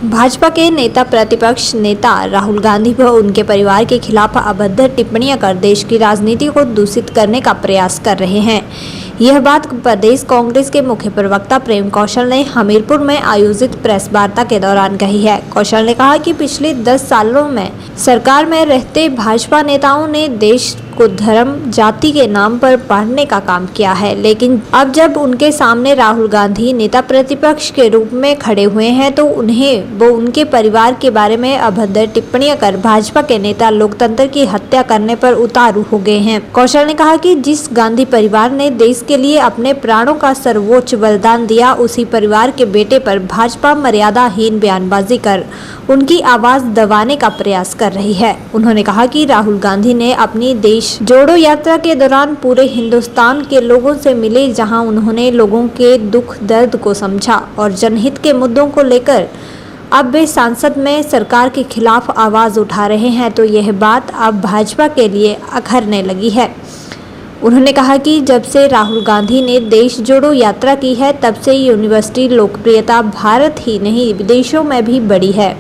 भाजपा के नेता प्रतिपक्ष नेता राहुल गांधी व उनके परिवार के खिलाफ अभद्र टिप्पणियां कर देश की राजनीति को दूषित करने का प्रयास कर रहे हैं। यह बात प्रदेश कांग्रेस के मुख्य प्रवक्ता प्रेम कौशल ने हमीरपुर में आयोजित प्रेस वार्ता के दौरान कही है। कौशल ने कहा कि पिछले 10 सालों में सरकार में रहते भाजपा नेताओं ने देश को धर्म जाति के नाम पर बांटने का काम किया है, लेकिन अब जब उनके सामने राहुल गांधी नेता प्रतिपक्ष के रूप में खड़े हुए हैं तो उन्हें वो उनके परिवार के बारे में अभद्र टिप्पणियां कर भाजपा के नेता लोकतंत्र की हत्या करने पर उतारू हो गए हैं। कौशल ने कहा कि जिस गांधी परिवार ने देश के लिए अपने प्राणों का सर्वोच्च बलिदान दिया, उसी परिवार के बेटे पर भाजपा मर्यादाहीन बयानबाजी कर उनकी आवाज दबाने का प्रयास कर रही है। उन्होंने कहा कि राहुल गांधी ने अपनी देश जोड़ो यात्रा के दौरान पूरे हिंदुस्तान के लोगों से मिले, जहां उन्होंने लोगों के दुख दर्द को समझा और जनहित के मुद्दों को लेकर अब वे संसद में सरकार के खिलाफ आवाज उठा रहे हैं, तो यह बात अब भाजपा के लिए अखरने लगी है। उन्होंने कहा कि जब से राहुल गांधी ने देश जोड़ो यात्रा की है, तब से यूनिवर्सिटी लोकप्रियता भारत ही नहीं विदेशों में भी बढ़ी है।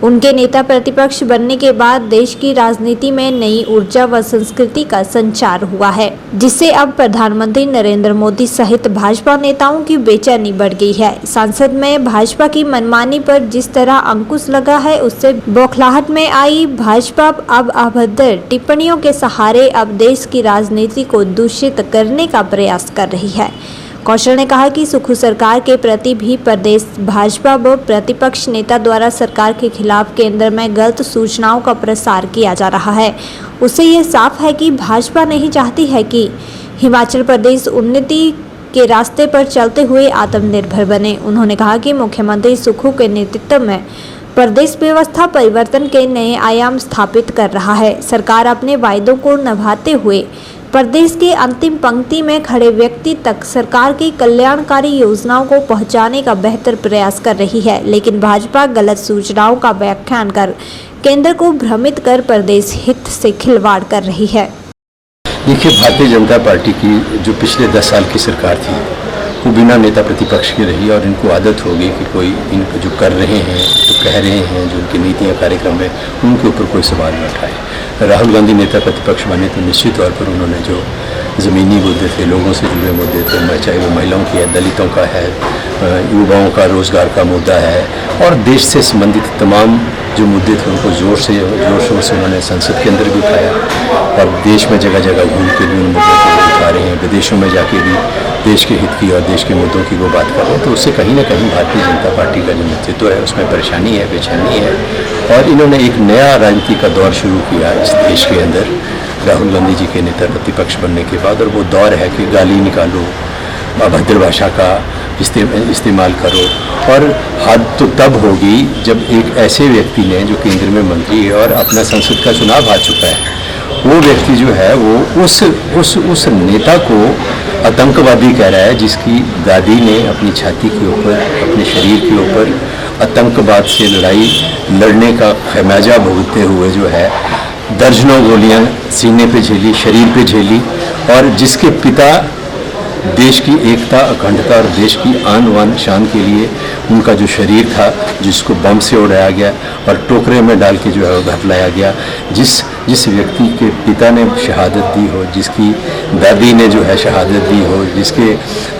उनके नेता प्रतिपक्ष बनने के बाद देश की राजनीति में नई ऊर्जा व संस्कृति का संचार हुआ है, जिससे अब प्रधानमंत्री नरेंद्र मोदी सहित भाजपा नेताओं की बेचैनी बढ़ गई है। संसद में भाजपा की मनमानी पर जिस तरह अंकुश लगा है, उससे बौखलाहट में आई भाजपा अब अभद्र टिप्पणियों के सहारे अब देश की राजनीति को दूषित करने का प्रयास कर रही है। कौशल ने कहा कि सुखू सरकार के प्रति भी प्रदेश भाजपा व प्रतिपक्ष नेता द्वारा सरकार के खिलाफ केंद्र में गलत सूचनाओं का प्रसार किया जा रहा है। उससे यह साफ है कि भाजपा नहीं चाहती है कि हिमाचल प्रदेश उन्नति के रास्ते पर चलते हुए आत्मनिर्भर बने। उन्होंने कहा कि मुख्यमंत्री सुखू के नेतृत्व में प्रदेश व्यवस्था परिवर्तन के नए आयाम स्थापित कर रहा है। सरकार अपने वायदों को निभाते हुए प्रदेश के अंतिम पंक्ति में खड़े व्यक्ति तक सरकार की कल्याणकारी योजनाओं को पहुंचाने का बेहतर प्रयास कर रही है, लेकिन भाजपा गलत सूचनाओं का व्याख्यान कर केंद्र को भ्रमित कर प्रदेश हित से खिलवाड़ कर रही है। देखिए, भारतीय जनता पार्टी की जो पिछले 10 साल की सरकार थी, वो बिना नेता प्रतिपक्ष की रही और इनको आदत हो गई कि कोई इनको जो कर रहे हैं, जो कह रहे हैं, जो उनकी नीतियाँ कार्यक्रम है, उनके ऊपर कोई सवाल न उठाए। राहुल गांधी नेता प्रतिपक्ष बने तो निश्चित तौर पर उन्होंने जो ज़मीनी मुद्दे थे, लोगों से जुड़े मुद्दे थे, चाहे वो महिलाओं की है, दलितों का है, युवाओं का रोज़गार का मुद्दा है और देश से संबंधित तमाम जो मुद्दे थे उनको जोर शोर से उन्होंने संसद के अंदर भी उठाया और देश में जगह जगह घूम के भी उन मुद्दों को उठा रहे हैं। विदेशों में जाके भी देश के हित की और देश के मुद्दों की वो बात कर रहे हैं। तो उससे कहीं ना कहीं भारतीय जनता पार्टी का जो नेतृत्व है उसमें परेशानी है, बेचैनी है और इन्होंने एक नया राजनीति का दौर शुरू किया इस देश के अंदर राहुल गांधी जी के नेता प्रतिपक्ष बनने के बाद। और वो दौर है कि गाली निकालो, अभद्र भाषा का इस्तेमाल करो और हद तो तब होगी जब एक ऐसे व्यक्ति ने जो केंद्र में मंत्री है और अपना संसद का चुनाव हार चुका है, वो व्यक्ति जो है वो उस नेता को आतंकवादी कह रहा है, जिसकी दादी ने अपनी छाती के ऊपर, अपने शरीर के ऊपर आतंकवाद से लड़ाई लड़ने का खमियाजा भुगतते हुए जो है दर्जनों गोलियां सीने पे झेली, शरीर पे झेली और जिसके पिता देश की एकता, अखंडता और देश की आन बान शान के लिए उनका जो शरीर था, जिसको बम से उड़ाया गया और टोकरे में डाल के जो है घर लाया गया, जिस व्यक्ति के पिता ने शहादत दी हो, जिसकी दादी ने जो है शहादत दी हो, जिसके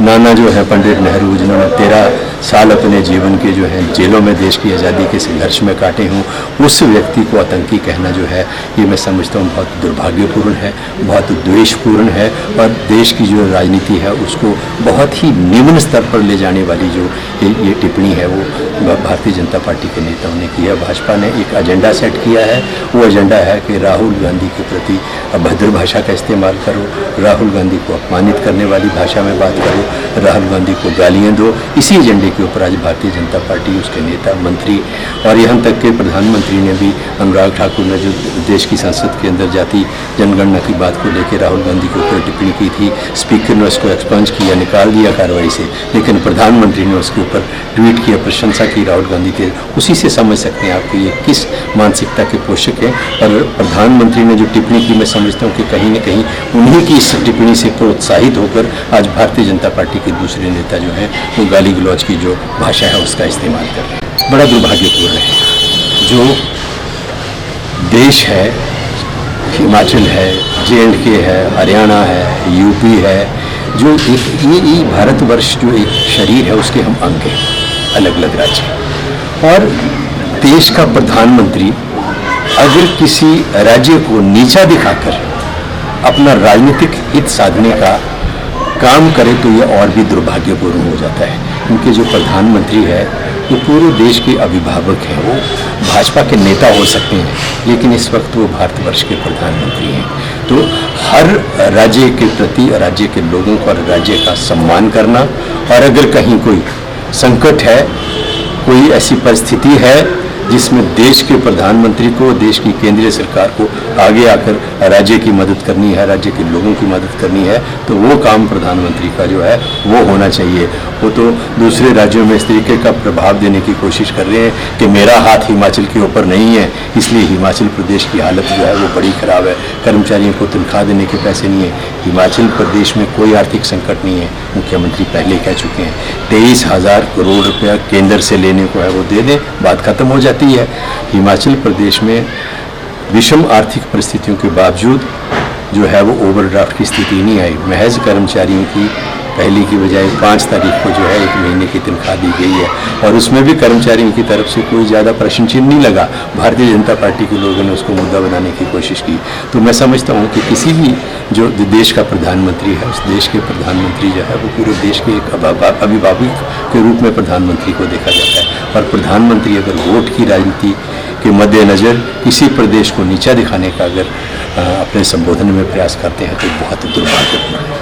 नाना जो है पंडित नेहरू, जिन्होंने 13 साल अपने जीवन के जो है जेलों में देश की आज़ादी के संघर्ष में काटे हों, उस व्यक्ति को आतंकी कहना जो है ये मैं समझता हूँ बहुत दुर्भाग्यपूर्ण है, बहुत द्वेषपूर्ण है और देश की जो राजनीति है उसको बहुत ही निम्न स्तर पर ले जाने वाली जो ये टिप्पणी है वो भारतीय जनता पार्टी के नेताओं ने की है। भाजपा ने एक एजेंडा सेट किया है, वो एजेंडा है कि राहुल गांधी के प्रति अभद्र भाषा का इस्तेमाल करो, राहुल गांधी को अपमानित करने वाली भाषा में बात करो, राहुल गांधी को गालियाँ दो। इसी एजेंडे के ऊपर आज भारतीय जनता पार्टी, उसके नेता, मंत्री और यहाँ तक के प्रधानमंत्री ने भी, अनुराग ठाकुर ने जो देश की संसद के अंदर जाति जनगणना की बात को लेकर राहुल गांधी के ऊपर टिप्पणी की थी, स्पीकर ने उसको एक्सपंज किया, निकाल दिया कार्रवाई से, लेकिन प्रधानमंत्री ने उसके ऊपर ट्वीट किया, प्रशंसा की राहुल गांधी के। उसी से समझ सकते हैं आप कि ये किस मानसिकता के पोषक हैं। और प्रधानमंत्री ने जो टिप्पणी की, मैं समझता हूँ कि कहीं न कहीं उन्हीं की इस टिप्पणी से प्रोत्साहित होकर आज भारतीय जनता पार्टी के दूसरे नेता जो हैं वो गाली गलौज की जो भाषा है उसका इस्तेमाल कर रहे हैं। बड़ा दुर्भाग्यपूर्ण है। जो देश है, हिमाचल है, J&K है, हरियाणा है, यूपी है, जो एक ये भारतवर्ष जो एक शरीर है उसके हम अंग हैं, अलग अलग राज्य। और देश का प्रधानमंत्री अगर किसी राज्य को नीचा दिखाकर अपना राजनीतिक हित साधने का काम करे तो ये और भी दुर्भाग्यपूर्ण हो जाता है। क्योंकि जो प्रधानमंत्री है वो पूरे देश के अभिभावक हैं, वो भाजपा के नेता हो सकते हैं, लेकिन इस वक्त वो भारतवर्ष के प्रधानमंत्री हैं। तो हर राज्य के प्रति राज्य के लोगों को और राज्य का सम्मान करना, और अगर कहीं कोई संकट है, कोई ऐसी परिस्थिति है जिसमें देश के प्रधानमंत्री को, देश की केंद्रीय सरकार को आगे आकर राज्य की मदद करनी है, राज्य के लोगों की मदद करनी है, तो वो काम प्रधानमंत्री का जो है वो होना चाहिए। वो तो दूसरे राज्यों में इस तरीके का प्रभाव देने की कोशिश कर रहे हैं कि मेरा हाथ हिमाचल के ऊपर नहीं है, इसलिए हिमाचल प्रदेश की हालत जो है वो बड़ी ख़राब है, कर्मचारियों को तनख्वाह देने के पैसे नहीं है। हिमाचल प्रदेश में कोई आर्थिक संकट नहीं है, मुख्यमंत्री पहले कह चुके हैं। 23,000 करोड़ रुपया केंद्र से लेने को है वो दे दें, बात खत्म हो जाती है। हिमाचल प्रदेश में विषम आर्थिक परिस्थितियों के बावजूद जो है वो ओवरड्राफ्ट की स्थिति नहीं आई। महज कर्मचारियों की पहली की बजाय 5 तारीख को जो है 1 महीने की तनख्वाह दी गई है, और उसमें भी कर्मचारियों की तरफ से कोई ज़्यादा प्रश्न चिन्ह नहीं लगा। भारतीय जनता पार्टी के लोगों ने उसको मुद्दा बनाने की कोशिश की। तो मैं समझता हूँ कि किसी भी जो देश का प्रधानमंत्री है, उस देश के प्रधानमंत्री जो है वो पूरे देश के एक अभिभावक के रूप में प्रधानमंत्री को देखा जाता है। और प्रधानमंत्री अगर वोट की राजनीति के मद्देनज़र किसी प्रदेश को नीचा दिखाने का अगर अपने संबोधन में प्रयास करते हैं तो बहुत दुर्भाग्यपूर्ण है।